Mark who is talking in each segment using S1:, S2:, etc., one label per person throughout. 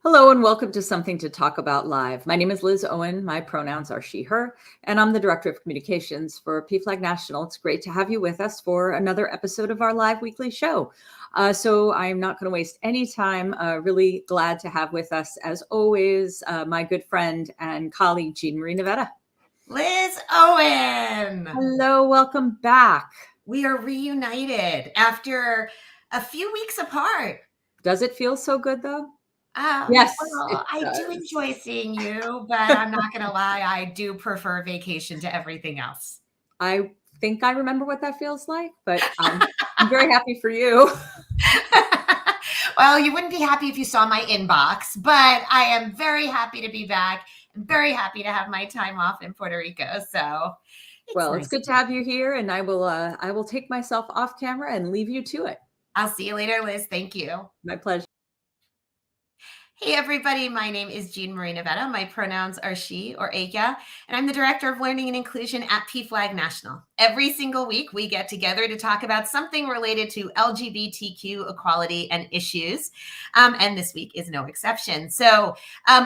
S1: Hello and welcome to Something to Talk About Live. My name is Liz Owen. My pronouns are she, her, and I'm the Director of Communications for PFLAG National. It's great to have you with us for another episode of our live weekly show. So I'm not going to waste any time. Really glad to have with us, as always, my good friend and colleague, Jean Marie Nevada.
S2: Liz Owen.
S1: Hello, welcome back.
S2: We are reunited after a few weeks apart.
S1: Does it feel so good though?
S2: Yes, well, I do enjoy seeing you, but I'm not going to lie. I do prefer vacation to everything else.
S1: I think I remember what that feels like, but I'm very happy for you.
S2: Well, you wouldn't be happy if you saw my inbox, but I am very happy to be back. I'm very happy to have my time off in Puerto Rico. So,
S1: it's good to have you here, and I will take myself off camera and leave you to it.
S2: I'll see you later, Liz. Thank you.
S1: My pleasure.
S2: Hey everybody, my name is Jean Marie Nevada. My pronouns are she or ella, and I'm the Director of Learning and Inclusion at PFLAG National. Every single week, we get together to talk about something related to LGBTQ equality and issues, and this week is no exception. So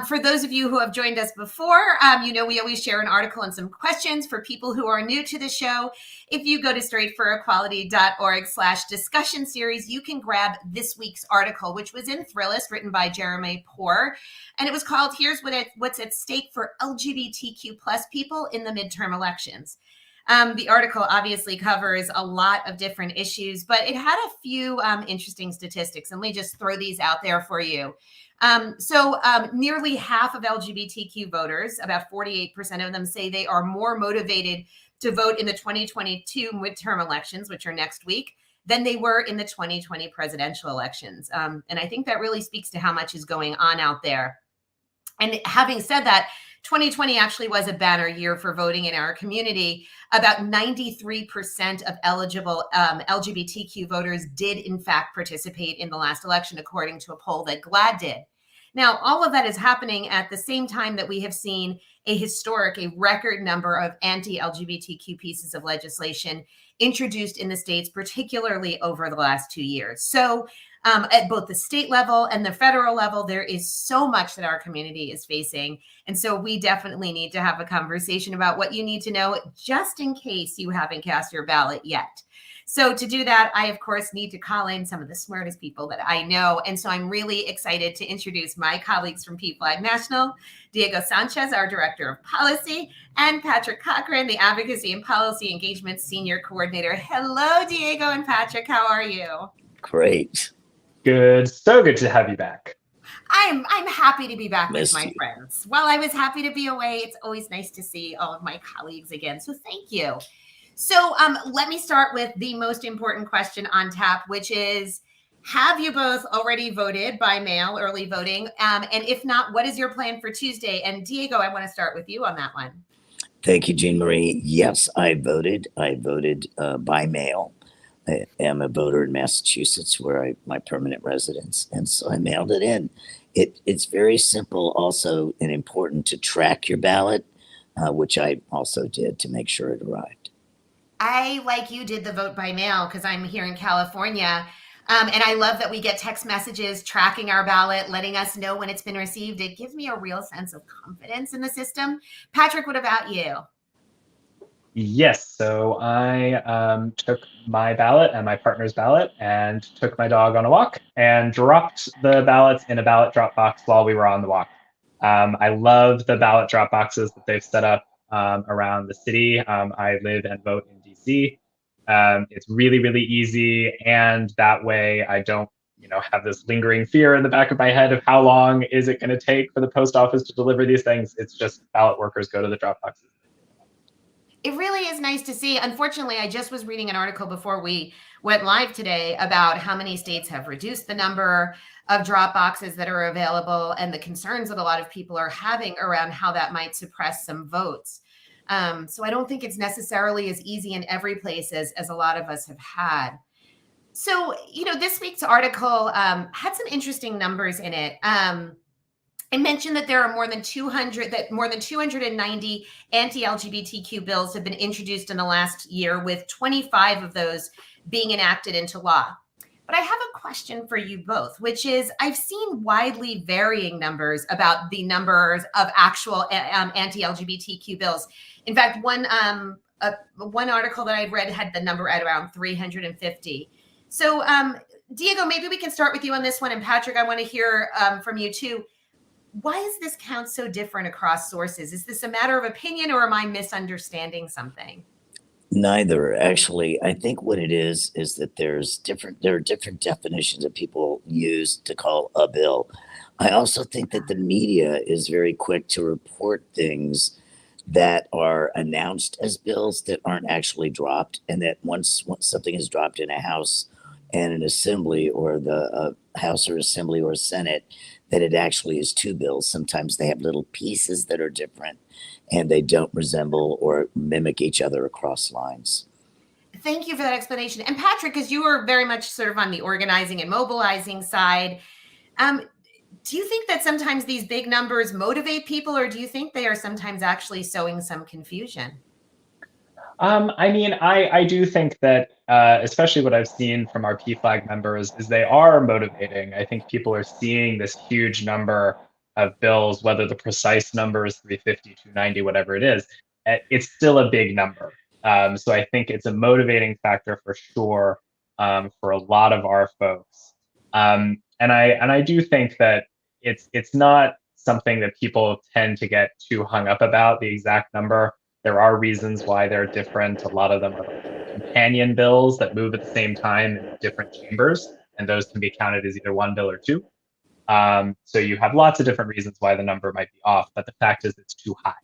S2: for those of you who have joined us before, you know we always share an article and some questions for people who are new to the show. If you go to straightforequality.org/discussion series, you can grab this week's article, which was in Thrillist, written by Jeremy Porr, and it was called "Here's What's at Stake for LGBTQ plus people in the Midterm Elections." The article obviously covers a lot of different issues, but it had a few interesting statistics, and let me just throw these out there for you. Nearly half of LGBTQ voters, about 48% of them, say they are more motivated to vote in the 2022 midterm elections, which are next week, than they were in the 2020 presidential elections. And I think that really speaks to how much is going on out there. And having said that, 2020 actually was a banner year for voting in our community. About 93% of eligible LGBTQ voters did in fact participate in the last election, according to a poll that GLAAD did. Now, all of that is happening at the same time that we have seen a record number of anti-LGBTQ pieces of legislation introduced in the states, particularly over the last 2 years. So at both the state level and the federal level, there is so much that our community is facing. And so we definitely need to have a conversation about what you need to know just in case you haven't cast your ballot yet. So to do that, I, of course, need to call in some of the smartest people that I know. And so I'm really excited to introduce my colleagues from PFLAG National, Diego Sanchez, our Director of Policy, and Patrick Cochran, the Advocacy and Policy Engagement Senior Coordinator. Hello, Diego and Patrick. How are you?
S3: Great.
S4: Good. So good to have you back.
S2: I'm happy to be back with my friends. While I was happy to be away, it's always nice to see all of my colleagues again. So thank you. So let me start with the most important question on tap, which is, have you both already voted by mail, early voting? And if not, what is your plan for Tuesday? And Diego, I want to start with you on that one.
S3: Thank you, Jean Marie. Yes, I voted. I voted by mail. I am a voter in Massachusetts, where my permanent residence, and so I mailed it in. It's very simple, also, and important to track your ballot, which I also did to make sure it arrived.
S2: I, like you, did the vote by mail because I'm here in California. And I love that we get text messages tracking our ballot, letting us know when it's been received. It gives me a real sense of confidence in the system. Patrick, what about you?
S4: Yes, so I took my ballot and my partner's ballot and took my dog on a walk and dropped the ballots in a ballot drop box while we were on the walk. I love the ballot drop boxes that they've set up around the city. I live and vote in DC. It's really, really easy, and that way I don't, have this lingering fear in the back of my head of how long is it going to take for the post office to deliver these things. It's just ballot workers go to the drop boxes.
S2: It really is nice to see. Unfortunately, I just was reading an article before we went live today about how many states have reduced the number of drop boxes that are available and the concerns that a lot of people are having around how that might suppress some votes. So I don't think it's necessarily as easy in every place as a lot of us have had. So, this week's article had some interesting numbers in it. It mentioned that there are more than 290 anti-LGBTQ bills have been introduced in the last year, with 25 of those being enacted into law. But I have a question for you both, which is I've seen widely varying numbers about the numbers of actual anti-LGBTQ bills. In fact, one article that I read had the number at around 350. So Diego, maybe we can start with you on this one. And Patrick, I want to hear from you too. Why is this count so different across sources? Is this a matter of opinion, or am I misunderstanding something?
S3: Neither, actually. I think what it is that there are different definitions that people use to call a bill. I also think that the media is very quick to report things that are announced as bills that aren't actually dropped, and that once something is dropped in a House and an Assembly, or the House or Assembly or Senate, that it actually is two bills. Sometimes they have little pieces that are different, and they don't resemble or mimic each other across lines.
S2: Thank you for that explanation. And Patrick, because you are very much sort of on the organizing and mobilizing side, do you think that sometimes these big numbers motivate people, or do you think they are sometimes actually sowing some confusion?
S4: I mean, I do think that, especially what I've seen from our PFLAG members, is they are motivating. I think people are seeing this huge number of bills, whether the precise number is 350, 290, whatever it is, it's still a big number. So I think it's a motivating factor for sure, for a lot of our folks. And I do think that it's not something that people tend to get too hung up about, the exact number. There are reasons why they're different. A lot of them are companion bills that move at the same time in different chambers, and those can be counted as either one bill or two. So you have lots of different reasons why the number might be off, but the fact is it's too high.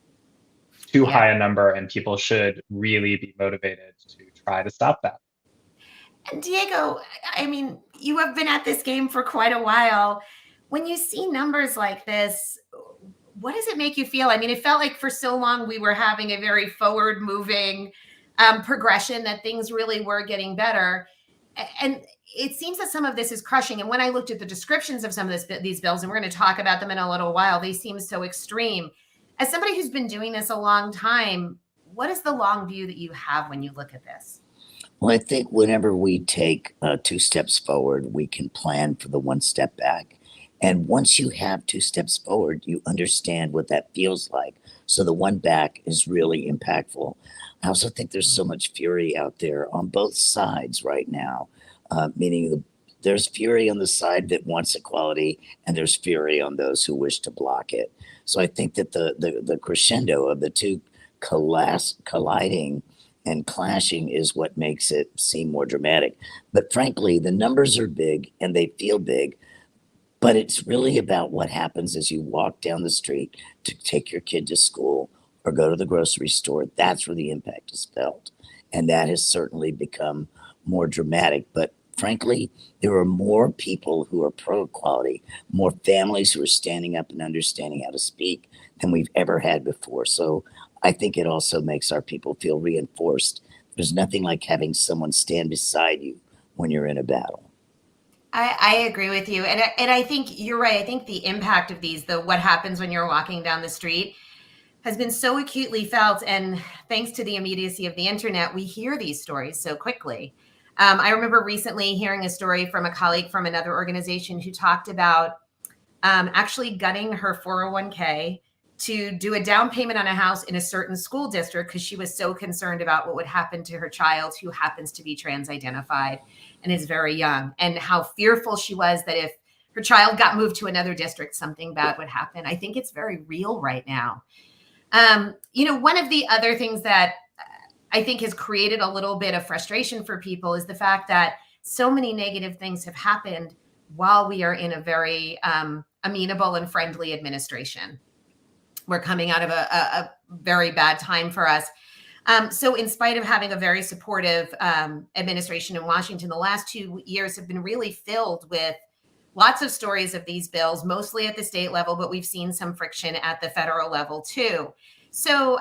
S4: Too high a number, and people should really be motivated to try to stop that.
S2: And Diego, I mean, you have been at this game for quite a while. When you see numbers like this, what does it make you feel? I mean, it felt like for so long we were having a very forward moving progression, that things really were getting better. And it seems that some of this is crushing. And when I looked at the descriptions of some of these bills, and we're going to talk about them in a little while, they seem so extreme. As somebody who's been doing this a long time, what is the long view that you have when you look at this?
S3: Well, I think whenever we take 2 steps forward, we can plan for the 1 step back. And once you have 2 steps forward, you understand what that feels like. So the 1 back is really impactful. I also think there's so much fury out there on both sides right now, meaning there's fury on the side that wants equality, and there's fury on those who wish to block it. So I think that the crescendo of the two colliding and clashing is what makes it seem more dramatic. But frankly, the numbers are big and they feel big, but it's really about what happens as you walk down the street to take your kid to school or go to the grocery store. That's where the impact is felt. And that has certainly become more dramatic. But frankly, there are more people who are pro-equality, more families who are standing up and understanding how to speak than we've ever had before. So I think it also makes our people feel reinforced. There's nothing like having someone stand beside you when you're in a battle.
S2: I agree with you. And I think you're right. I think the impact of these, what happens when you're walking down the street, has been so acutely felt. And thanks to the immediacy of the internet, we hear these stories so quickly. I remember recently hearing a story from a colleague from another organization who talked about actually gutting her 401k to do a down payment on a house in a certain school district because she was so concerned about what would happen to her child, who happens to be trans identified and is very young, and how fearful she was that if her child got moved to another district, something bad would happen. I think it's very real right now. One of the other things that I think has created a little bit of frustration for people is the fact that so many negative things have happened while we are in a very amenable and friendly administration. We're coming out of a very bad time for us. So in spite of having a very supportive administration in Washington, the last 2 years have been really filled with lots of stories of these bills, mostly at the state level, but we've seen some friction at the federal level too. So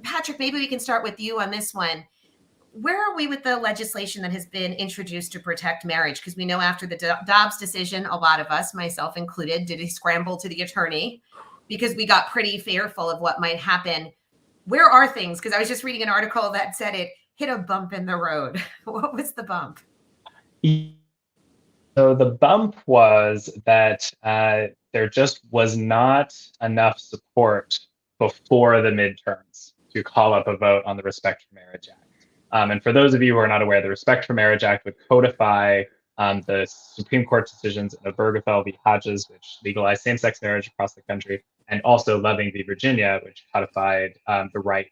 S2: Patrick, maybe we can start with you on this one. Where are we with the legislation that has been introduced to protect marriage? Because we know after the Dobbs decision, a lot of us, myself included, did a scramble to the attorney because we got pretty fearful of what might happen. Where are things? Because I was just reading an article that said it hit a bump in the road. What was the bump?
S4: So the bump was that there just was not enough support before the midterms to call up a vote on the Respect for Marriage Act. And for those of you who are not aware, the Respect for Marriage Act would codify the Supreme Court decisions in Obergefell v. Hodges, which legalized same-sex marriage across the country, and also Loving v. Virginia, which codified the right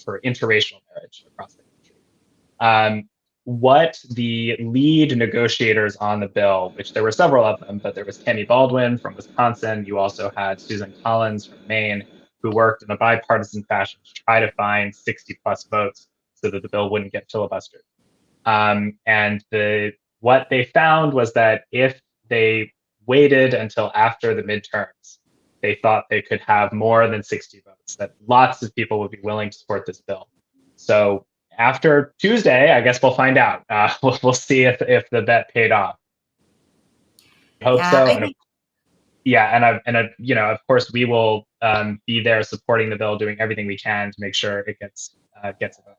S4: for interracial marriage across the country. What the lead negotiators on the bill, which there were several of them, but there was Tammy Baldwin from Wisconsin. You also had Susan Collins from Maine, who worked in a bipartisan fashion to try to find 60 plus votes so that the bill wouldn't get filibustered. And what they found was that if they waited until after the midterms, they thought they could have more than 60 votes, that lots of people would be willing to support this bill. So after Tuesday, I guess we'll find out. We'll see if the bet paid off. I hope so. And of course, we will be there supporting the bill, doing everything we can to make sure it gets a vote.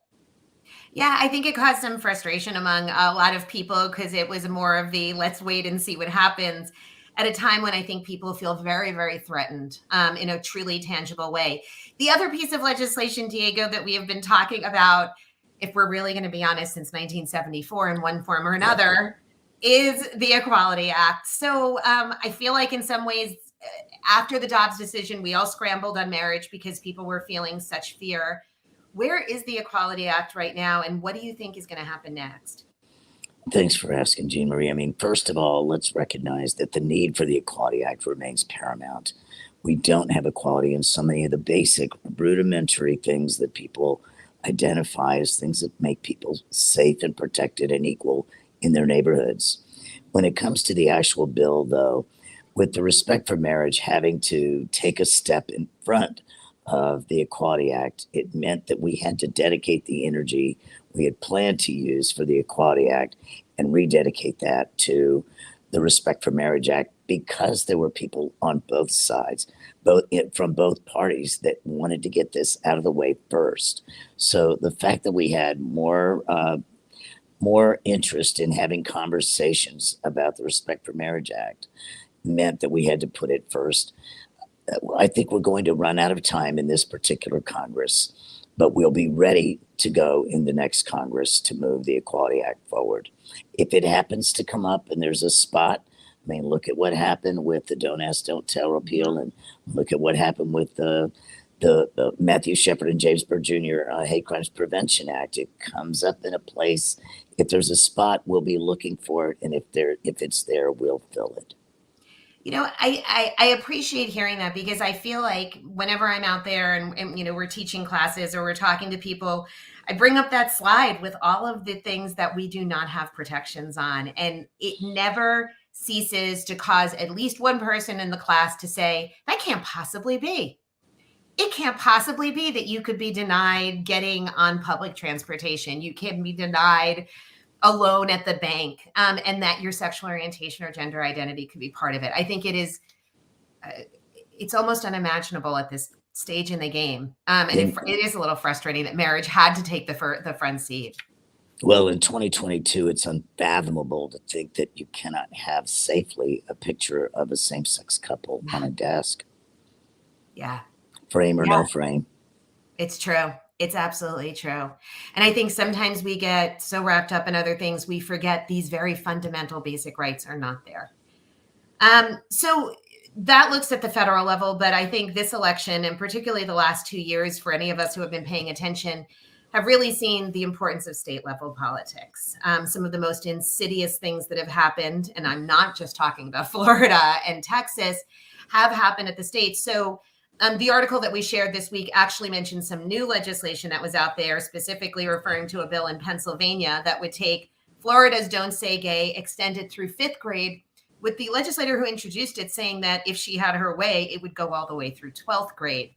S2: Yeah, I think it caused some frustration among a lot of people because it was more of the let's wait and see what happens at a time when I think people feel very, very threatened in a truly tangible way. The other piece of legislation, Diego, that we have been talking about, if we're really going to be honest, since 1974 in one form or another, is the Equality Act. So I feel like in some ways, after the Dobbs decision, we all scrambled on marriage because people were feeling such fear. Where is the Equality Act right now, and what do you think is going to happen next?
S3: Thanks for asking, Jean Marie. I mean, first of all, let's recognize that the need for the Equality Act remains paramount. We don't have equality in so many of the basic, rudimentary things that people identify as things that make people safe and protected and equal in their neighborhoods. When it comes to the actual bill, though, with the Respect for Marriage having to take a step in front of the Equality Act, it meant that we had to dedicate the energy we had planned to use for the Equality Act and rededicate that to the Respect for Marriage Act, because there were people on both sides, from both parties, that wanted to get this out of the way first. So the fact that we had more interest in having conversations about the Respect for Marriage Act meant that we had to put it first. I think we're going to run out of time in this particular Congress, but we'll be ready to go in the next Congress to move the Equality Act forward. If it happens to come up and there's a spot, I mean, look at what happened with the Don't Ask, Don't Tell repeal, and look at what happened with the Matthew Shepard and James Byrd Jr. Hate Crimes Prevention Act. It comes up in a place. If there's a spot, we'll be looking for it, and if it's there, we'll fill it.
S2: You know, I appreciate hearing that, because I feel like whenever I'm out there and we're teaching classes or we're talking to people, I bring up that slide with all of the things that we do not have protections on. And it never ceases to cause at least one person in the class to say, that can't possibly be. It can't possibly be that you could be denied getting on public transportation. You can be denied a loan at the bank, and that your sexual orientation or gender identity could be part of it. I think it is, it's almost unimaginable at this stage in the game. And it is a little frustrating that marriage had to take the front seat.
S3: Well, in 2022, it's unfathomable to think that you cannot have safely a picture of a same-sex couple on a desk.
S2: Yeah.
S3: Frame or no frame.
S2: It's true. It's absolutely true. And I think sometimes we get so wrapped up in other things, we forget these very fundamental basic rights are not there. So that looks at the federal level, but I think this election, and particularly the last 2 years, for any of us who have been paying attention, have really seen the importance of state level politics. Some of the most insidious things that have happened, and I'm not just talking about Florida and Texas, have happened at the state. So the article that we shared this week actually mentioned some new legislation that was out there, specifically referring to a bill in Pennsylvania that would take Florida's Don't Say Gay, extend it through 5th grade, with the legislator who introduced it saying that if she had her way, it would go all the way through 12th grade.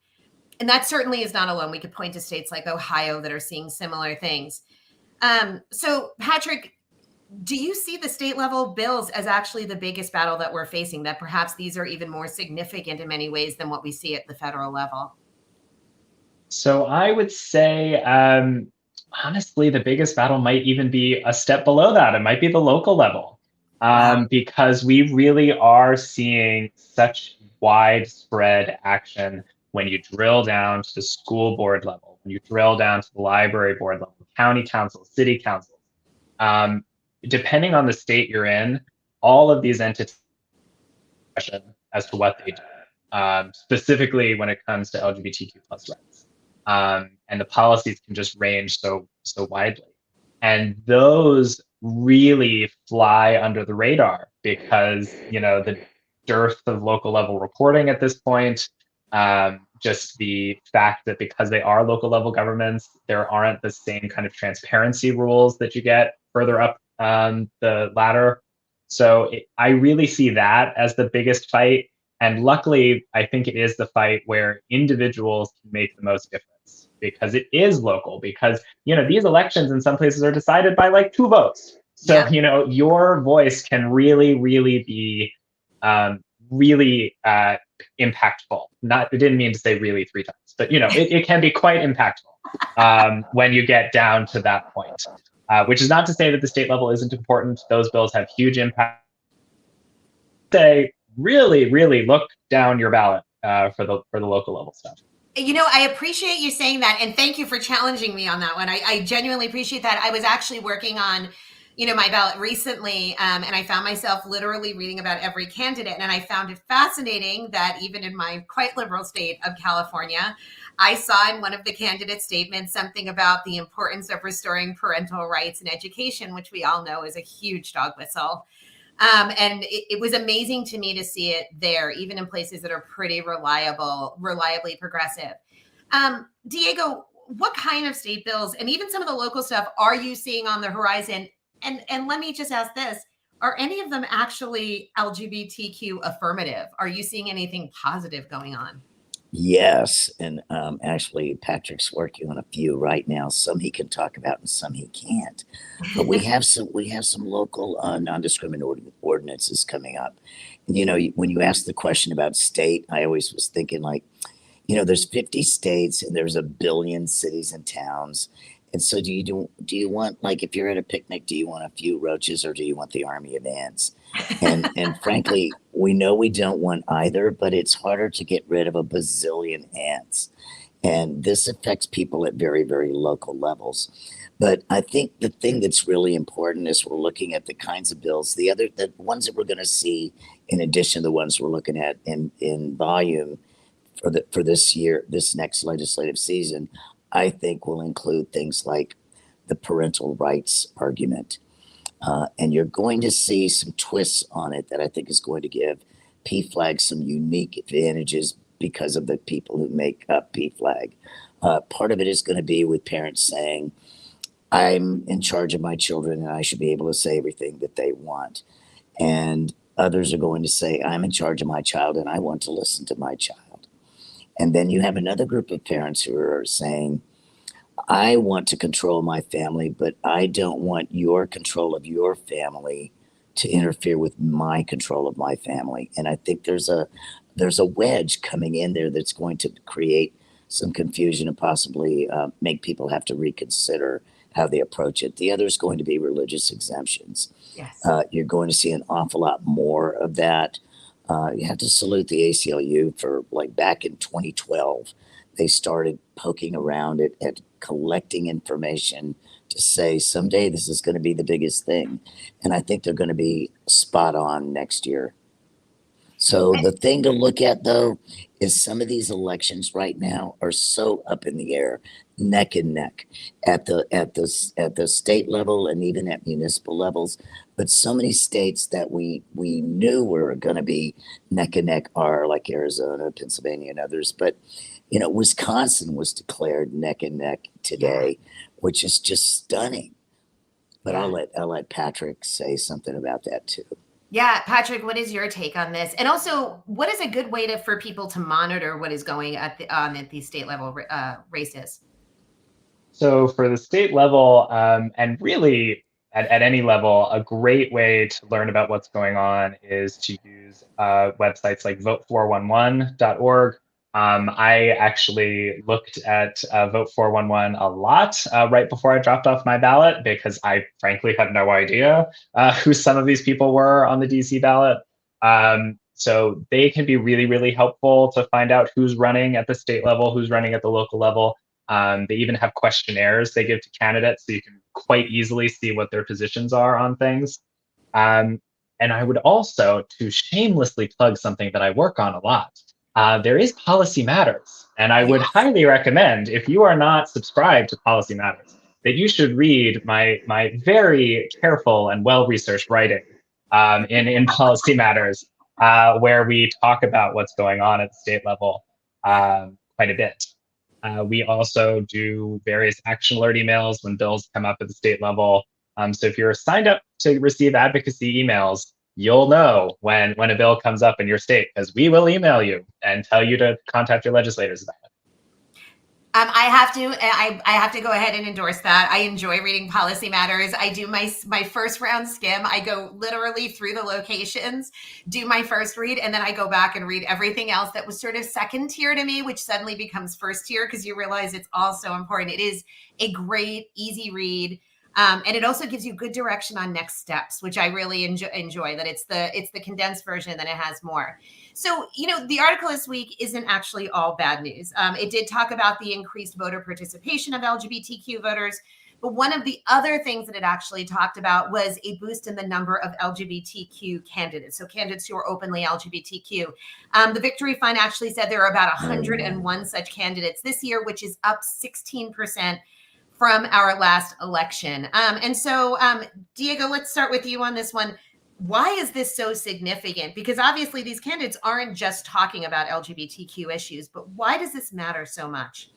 S2: And that certainly is not alone. We could point to states like Ohio that are seeing similar things. So, Patrick, do you see the state level bills as actually the biggest battle that we're facing, that perhaps these are even more significant in many ways than what we see at the federal level?
S4: So I would say, honestly, the biggest battle might even be a step below that. It might be the local level.
S2: Wow.
S4: because we really are seeing such widespread action when you drill down to the school board level, when you drill down to the library board level, county councils, city councils. Depending on the state you're in, all of these entities as to what they do, specifically when it comes to LGBTQ plus rights. And the policies can just range so widely. And those really fly under the radar because, the dearth of local level reporting at this point, just the fact that because they are local level governments, there aren't the same kind of transparency rules that you get further up the ladder. So I really see that as the biggest fight. And luckily, I think it is the fight where individuals can make the most difference because it is local, because, these elections in some places are decided by like 2 votes. So, your voice can really, really be really impactful. I didn't mean to say really 3 times, but, it can be quite impactful when you get down to that point. Which is not to say that the state level isn't important. Those bills have huge impact. Say, really, really look down your ballot for the local level stuff.
S2: I appreciate you saying that, and thank you for challenging me on that one. I genuinely appreciate that. I was actually working on, my ballot recently, and I found myself literally reading about every candidate, and I found it fascinating that even in my quite liberal state of California, I saw in one of the candidate statements something about the importance of restoring parental rights in education, which we all know is a huge dog whistle. And it was amazing to me to see it there, even in places that are pretty reliably progressive. Diego, what kind of state bills and even some of the local stuff are you seeing on the horizon? And let me just ask this, are any of them actually LGBTQ affirmative? Are you seeing anything positive going on?
S3: Yes, and actually, Patrick's working on a few right now. Some he can talk about, and some he can't. But we have some local non-discriminatory ordinances coming up. And, when you ask the question about state, I always was thinking like, there's 50 states and there's 1 billion cities and towns. And so do you want, like, if you're at a picnic, do you want a few roaches or do you want the army of ants? And frankly, we know we don't want either, but it's harder to get rid of a bazillion ants. And this affects people at very, very local levels. But I think the thing that's really important is we're looking at the kinds of bills, the ones that we're going to see in addition to the ones we're looking at in volume for this year, this next legislative season, I think will include things like the parental rights argument. And you're going to see some twists on it that I think is going to give PFLAG some unique advantages because of the people who make up PFLAG. Part of it is going to be with parents saying, I'm in charge of my children and I should be able to say everything that they want. And others are going to say, I'm in charge of my child and I want to listen to my child. And then you have another group of parents who are saying, I want to control my family, but I don't want your control of your family to interfere with my control of my family. And I think there's a wedge coming in there that's going to create some confusion and possibly make people have to reconsider how they approach it. The other is going to be religious exemptions.
S2: Yes.
S3: You're going to see an awful lot more of that. You have to salute the ACLU for, like, back in 2012, they started poking around at collecting information to say someday this is going to be the biggest thing. And I think they're going to be spot on next year. So the thing to look at, though, is some of these elections right now are so up in the air, neck and neck, at the state level and even at municipal levels. But so many states that we knew were going to be neck and neck are like Arizona, Pennsylvania, and others. But Wisconsin was declared neck and neck today, which is just stunning. But I'll let Patrick say something about that too.
S2: Yeah, Patrick, what is your take on this? And also, what is a good way for people to monitor what is going at these state level races?
S4: So for the state level, and really at any level, a great way to learn about what's going on is to use websites like vote411.org. I actually looked at Vote 411 a lot right before I dropped off my ballot because I frankly had no idea who some of these people were on the DC ballot. So they can be really, really helpful to find out who's running at the state level, who's running at the local level. They even have questionnaires they give to candidates, so you can quite easily see what their positions are on things. And I would also, to shamelessly plug something that I work on a lot, there is Policy Matters. And I would highly recommend, if you are not subscribed to Policy Matters, that you should read my very careful and well-researched writing in Policy Matters, where we talk about what's going on at the state level quite a bit. We also do various action alert emails when bills come up at the state level. So if you're signed up to receive advocacy emails, you'll know when a bill comes up in your state, because we will email you and tell you to contact your legislators about it.
S2: I have to go ahead and endorse that. I enjoy reading Policy Matters. I do my first round skim. I go literally through the locations, do my first read, and then I go back and read everything else that was sort of second tier to me, which suddenly becomes first tier because you realize it's all so important. It is a great, easy read. And it also gives you good direction on next steps, which I really enjoy that it's the condensed version, and then it has more. So, the article this week isn't actually all bad news. It did talk about the increased voter participation of LGBTQ voters. But one of the other things that it actually talked about was a boost in the number of LGBTQ candidates. So candidates who are openly LGBTQ. The Victory Fund actually said there are about 101 such candidates this year, which is up 16% from our last election. And so, Diego, let's start with you on this one. Why is this so significant? Because obviously these candidates aren't just talking about LGBTQ issues, but why does this matter so much?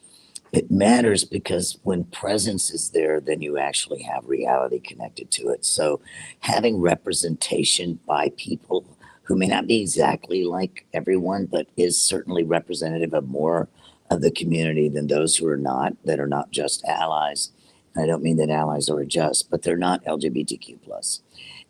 S3: It matters because when presence is there, then you actually have reality connected to it. So having representation by people who may not be exactly like everyone, but is certainly representative of more of the community than those who are not, that are not just allies. And I don't mean that allies are just, but they're not LGBTQ plus.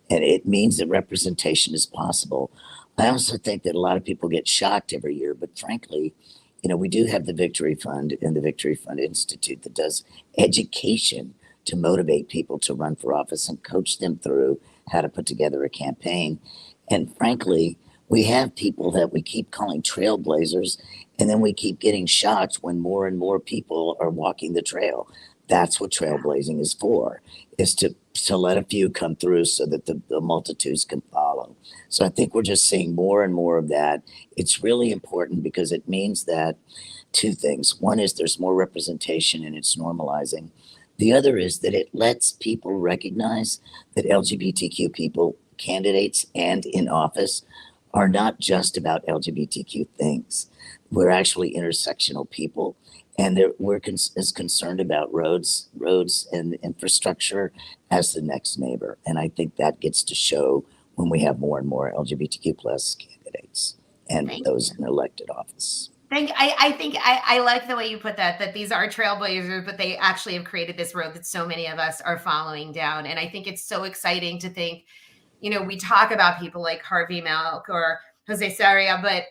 S3: And it means that representation is possible. I also think that a lot of people get shocked every year, but frankly, we do have the Victory Fund and the Victory Fund Institute that does education to motivate people to run for office and coach them through how to put together a campaign. And frankly, we have people that we keep calling trailblazers, and then we keep getting shocked when more and more people are walking the trail. That's what trailblazing is for, is to let a few come through so that the multitudes can follow. So I think we're just seeing more and more of that. It's really important because it means that two things. One is there's more representation and it's normalizing. The other is that it lets people recognize that LGBTQ people, candidates and in office, are not just about LGBTQ things. We're actually intersectional people, and we're as concerned about roads and infrastructure as the next neighbor. And I think that gets to show when we have more and more LGBTQ plus candidates and those in elected office.
S2: I think I like the way you put that these are trailblazers, but they actually have created this road that so many of us are following down. And I think it's so exciting to think, we talk about people like Harvey Milk or Jose Sarria, but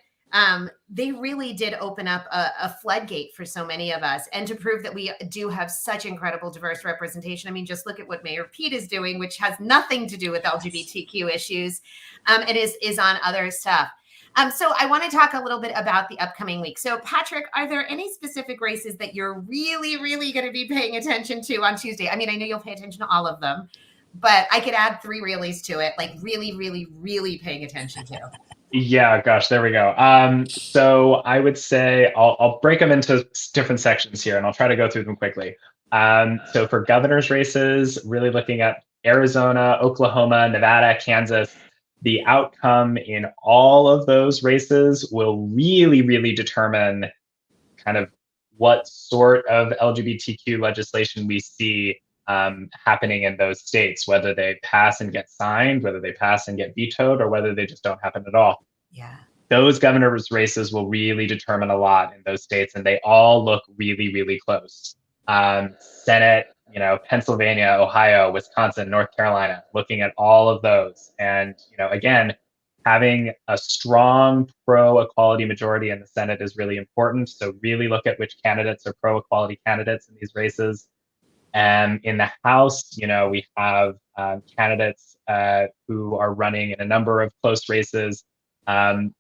S2: they really did open up a floodgate for so many of us. And to prove that we do have such incredible diverse representation. I mean, just look at what Mayor Pete is doing, which has nothing to do with LGBTQ issues, and is on other stuff. So I want to talk a little bit about the upcoming week. So Patrick, are there any specific races that you're really, really going to be paying attention to on Tuesday? I mean, I know you'll pay attention to all of them, but I could add 3 reallys to it, like really, really, really paying attention to.
S4: Yeah, gosh, there we go. So I would say I'll break them into different sections here, and I'll try to go through them quickly. So for governor's races, really looking at Arizona, Oklahoma, Nevada, Kansas, the outcome in all of those races will really, really determine kind of what sort of LGBTQ legislation we see happening in those states, whether they pass and get signed, whether they pass and get vetoed, or whether they just don't happen at all.
S2: Yeah.
S4: Those governor's races will really determine a lot in those states, and they all look really, really close. Senate, Pennsylvania, Ohio, Wisconsin, North Carolina, looking at all of those. And, again, having a strong pro-equality majority in the Senate is really important. So really look at which candidates are pro-equality candidates in these races. And in the House, we have candidates who are running in a number of close races.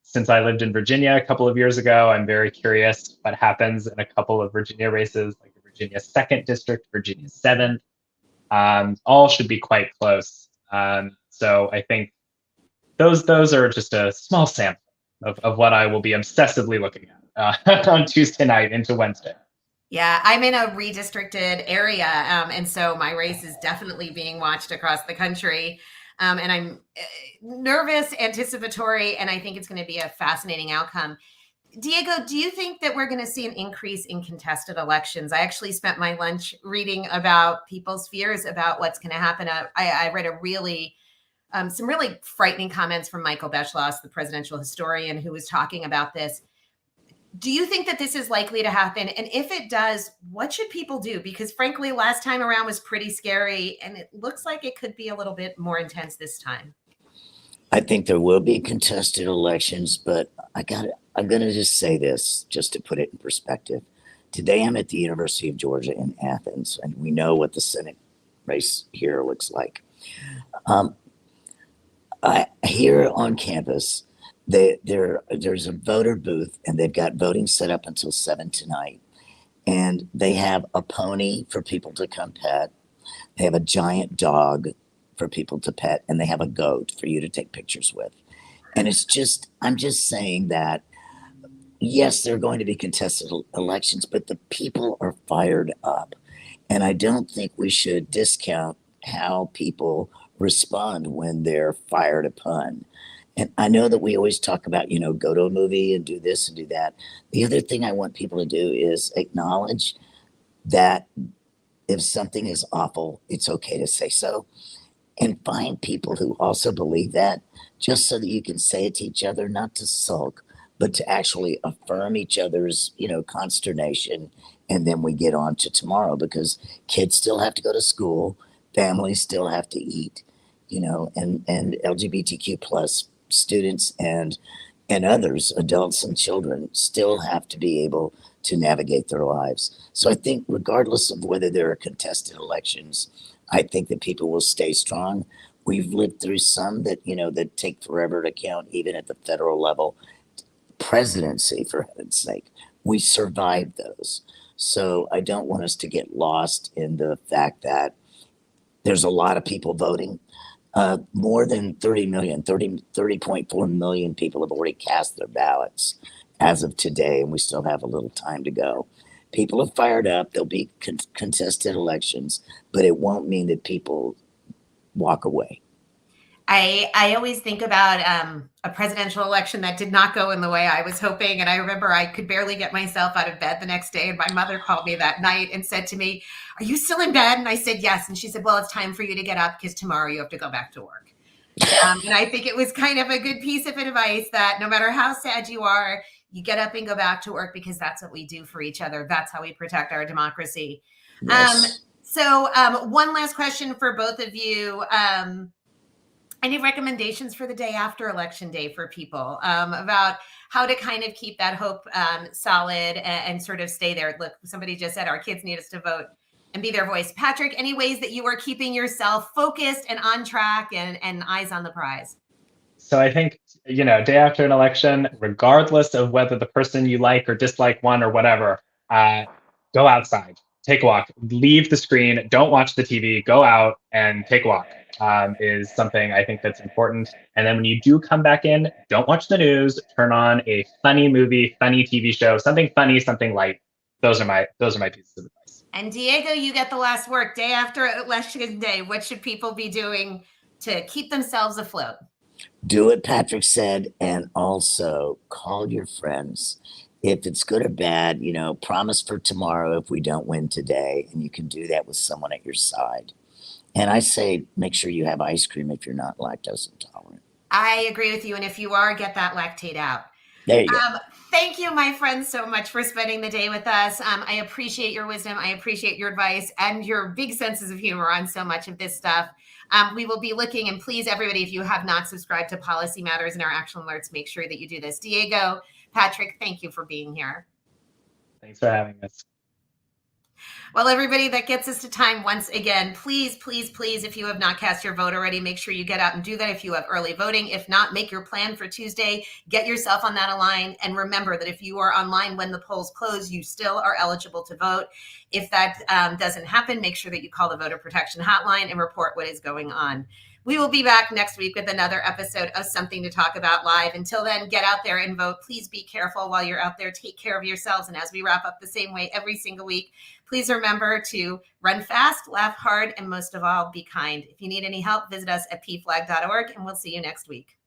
S4: Since I lived in Virginia a couple of years ago, I'm very curious what happens in a couple of Virginia races, like the Virginia 2nd District, Virginia 7th. All should be quite close. So I think those are just a small sample of what I will be obsessively looking at on Tuesday night into Wednesday.
S2: Yeah, I'm in a redistricted area, and so my race is definitely being watched across the country. And I'm nervous, anticipatory, and I think it's going to be a fascinating outcome. Diego, do you think that we're going to see an increase in contested elections? I actually spent my lunch reading about people's fears about what's going to happen. I read some really frightening comments from Michael Beschloss, the presidential historian, who was talking about this. Do you think that this is likely to happen? And if it does, what should people do? Because frankly, last time around was pretty scary, and it looks like it could be a little bit more intense this time.
S3: I think there will be contested elections, but I'm going to just say this, just to put it in perspective. Today, I'm at the University of Georgia in Athens, and we know what the Senate race here looks like. Here on campus, there's a voter booth, and they've got voting set up until 7 tonight. And they have a pony for people to come pet. They have a giant dog for people to pet, and they have a goat for you to take pictures with. And I'm just saying that, yes, there are going to be contested elections, but the people are fired up. And I don't think we should discount how people respond when they're fired upon. And I know that we always talk about, go to a movie and do this and do that. The other thing I want people to do is acknowledge that if something is awful, it's okay to say so. And find people who also believe that, just so that you can say it to each other, not to sulk, but to actually affirm each other's, consternation. And then we get on to tomorrow, because kids still have to go to school, families still have to eat, and LGBTQ plus students and others, adults and children, still have to be able to navigate their lives. So I think regardless of whether there are contested elections, I think that people will stay strong. We've lived through some that, that take forever to count, even at the federal level. Presidency, for heaven's sake, we survived those. So I don't want us to get lost in the fact that there's a lot of people voting. More than 30.4 million people have already cast their ballots as of today, and we still have a little time to go. People are fired up. There'll be contested elections, but it won't mean that people walk away.
S2: I always think about a presidential election that did not go in the way I was hoping. And I remember I could barely get myself out of bed the next day. And my mother called me that night and said to me, "Are you still in bed?" And I said, "Yes." And she said, "Well, it's time for you to get up, because tomorrow you have to go back to work." And I think it was kind of a good piece of advice that no matter how sad you are, you get up and go back to work, because that's what we do for each other. That's how we protect our democracy.
S3: Yes.
S2: So one last question for both of you. Any recommendations for the day after election day for people about how to kind of keep that hope solid and sort of stay there? Look, somebody just said our kids need us to vote and be their voice. Patrick, any ways that you are keeping yourself focused and on track and eyes on the prize?
S4: So I think, day after an election, regardless of whether the person you like or dislike won or whatever, go outside, take a walk, leave the screen, don't watch the TV, go out and take a walk. Is something I think that's important. And then when you do come back in, don't watch the news, turn on a funny movie, funny TV show, something funny, something light. Those are my pieces of advice.
S2: And Diego, you get the last word. Day after election day, what should people be doing to keep themselves afloat?
S3: Do what Patrick said, and also call your friends. If it's good or bad, promise for tomorrow if we don't win today, and you can do that with someone at your side. And I say, make sure you have ice cream if you're not lactose intolerant.
S2: I agree with you. And if you are, get that lactate out.
S3: There you go.
S2: Thank you, my friends, so much for spending the day with us. I appreciate your wisdom. I appreciate your advice and your big senses of humor on so much of this stuff. We will be looking, and please, everybody, if you have not subscribed to Policy Matters and our action alerts, make sure that you do this. Diego, Patrick, thank you for being here.
S4: Thanks for having us.
S2: Well, everybody, that gets us to time once again. Please, please, please, if you have not cast your vote already, make sure you get out and do that if you have early voting. If not, make your plan for Tuesday. Get yourself on that line. And remember that if you are online when the polls close, you still are eligible to vote. If that doesn't happen, make sure that you call the Voter Protection Hotline and report what is going on. We will be back next week with another episode of Something to Talk About Live. Until then, get out there and vote. Please be careful while you're out there. Take care of yourselves. And as we wrap up the same way every single week, please remember to run fast, laugh hard, and most of all, be kind. If you need any help, visit us at pflag.org, and we'll see you next week.